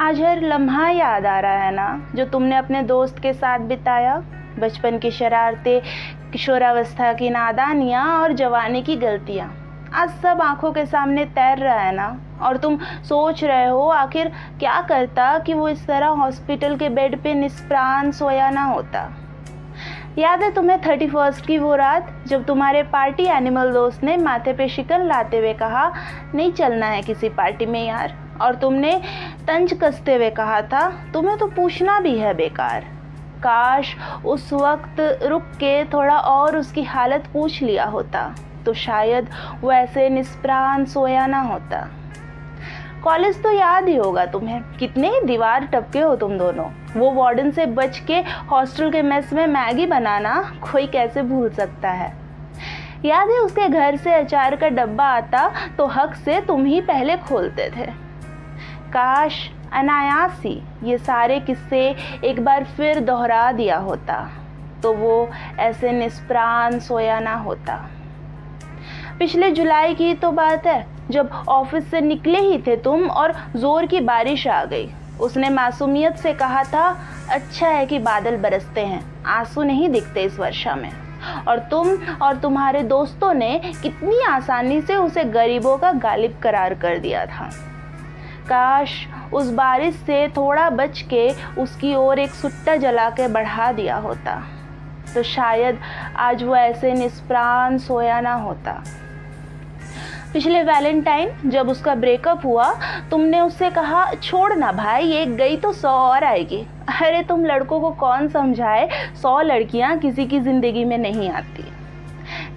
आज हर लम्हा याद आ रहा है ना, जो तुमने अपने दोस्त के साथ बिताया। बचपन की शरारतें, किशोरावस्था की नादानियाँ और जवानी की गलतियाँ आज सब आंखों के सामने तैर रहा है ना। और तुम सोच रहे हो आखिर क्या करता कि वो इस तरह हॉस्पिटल के बेड पे निष्प्राण सोया ना होता। याद है तुम्हें 31st की वो रात, जब तुम्हारे पार्टी एनिमल दोस्त ने माथे पे शिकन लाते हुए कहा, नहीं चलना है किसी पार्टी में यार। और तुमने तंज कसते हुए कहा था, तुम्हें तो पूछना भी है बेकार। काश उस वक्त रुक के थोड़ा और उसकी हालत पूछ लिया होता, तो शायद वो ऐसे निष्प्राण सोया ना होता। कॉलेज तो याद ही होगा तुम्हें, कितने ही दीवार टपके हो तुम दोनों। वो वार्डन से बच के हॉस्टल के मेस में मैगी बनाना कोई कैसे भूल सकता है। याद है उसके घर से अचार का डब्बा आता तो हक से तुम ही पहले खोलते थे। काश अनायास ही ये सारे किस्से एक बार फिर दोहरा दिया होता, तो वो ऐसे निष्प्राण सोया ना होता। पिछले जुलाई की तो बात है, जब ऑफिस से निकले ही थे तुम और जोर की बारिश आ गई। उसने मासूमियत से कहा था, अच्छा है कि बादल बरसते हैं, आंसू नहीं दिखते इस वर्षा में। और तुम और तुम्हारे दोस्तों ने कितनी आसानी से उसे गरीबों का गालिब करार कर दिया था। काश उस बारिश से थोड़ा बच के उसकी ओर एक सुट्टा जला के बढ़ा दिया होता, तो शायद आज वो ऐसे निष्प्राण सोया ना होता। पिछले वैलेंटाइन जब उसका ब्रेकअप हुआ, तुमने उससे कहा, छोड़ ना भाई, एक गई तो 100 और आएगी। अरे तुम लड़कों को कौन समझाए, 100 लड़कियां किसी की जिंदगी में नहीं आती।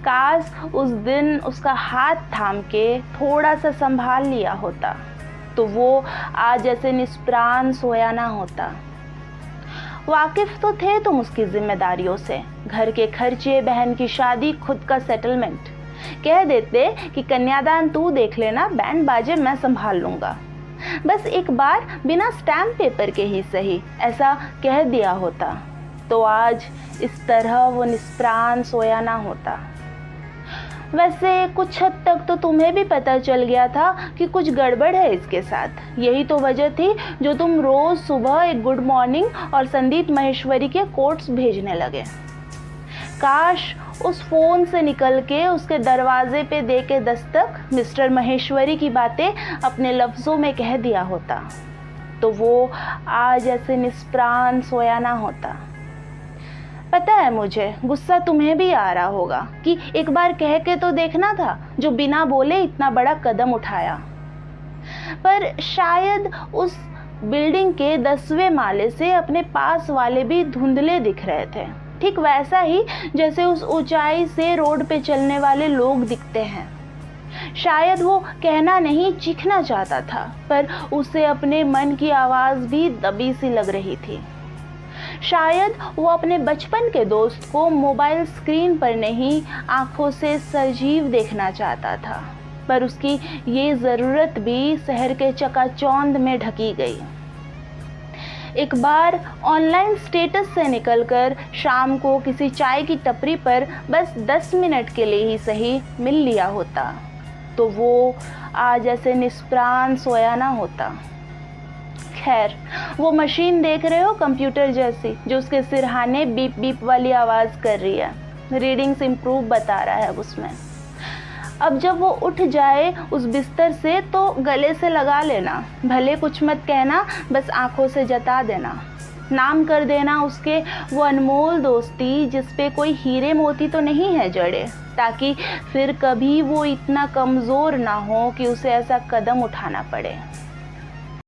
काश उस दिन उसका हाथ थाम के थोड़ा सा संभाल लिया होता, तो वो आज ऐसे निष्प्राण सोया ना होता। वाकिफ तो थे तुम उसकी जिम्मेदारियों से, घर के खर्चे, बहन की शादी, खुद का सेटलमेंट। कह देते कि कन्यादान तू देख लेना, बैंड बाजे मैं संभाल लूंगा। बस एक बार बिना स्टैम्प पेपर के ही सही ऐसा कह दिया होता, तो आज इस तरह वो निष्प्राण सोया ना होता। वैसे कुछ हद तक तो तुम्हें भी पता चल गया था कि कुछ गड़बड़ है इसके साथ। यही तो वजह थी जो तुम रोज सुबह एक गुड मॉर्निंग और संदीप महेश्वरी के कोट्स भेजने लगे। काश उस फोन से निकल के उसके दरवाजे पे दे के दस्तक मिस्टर महेश्वरी की बातें अपने लफ्ज़ों में कह दिया होता, तो वो आज ऐसे निष्प्राण सोया ना होता। पता है मुझे गुस्सा तुम्हें भी आ रहा होगा कि एक बार कह के तो देखना था, जो बिना बोले इतना बड़ा कदम उठाया। पर शायद उस बिल्डिंग के 10वें माले से अपने पास वाले भी धुंधले दिख रहे थे, ठीक वैसा ही जैसे उस ऊंचाई से रोड पे चलने वाले लोग दिखते हैं। शायद वो कहना नहीं, चीखना चाहता था, पर उसे अपने मन की आवाज़ भी दबी सी लग रही थी। शायद वो अपने बचपन के दोस्त को मोबाइल स्क्रीन पर नहीं, आंखों से सजीव देखना चाहता था, पर उसकी ये ज़रूरत भी शहर के चकाचौंध में ढकी गई। एक बार ऑनलाइन स्टेटस से निकलकर शाम को किसी चाय की टपरी पर बस 10 मिनट के लिए ही सही मिल लिया होता, तो वो आज ऐसे निष्प्राण सोया ना होता। खैर, वो मशीन देख रहे हो कंप्यूटर जैसी, जो उसके सिरहाने बीप बीप वाली आवाज़ कर रही है। रीडिंग्स इम्प्रूव बता रहा है उसमें। अब जब वो उठ जाए उस बिस्तर से तो गले से लगा लेना, भले कुछ मत कहना, बस आंखों से जता देना, नाम कर देना उसके वो अनमोल दोस्ती जिस पे कोई हीरे मोती तो नहीं है जड़े, ताकि फिर कभी वो इतना कमज़ोर ना हो कि उसे ऐसा कदम उठाना पड़े।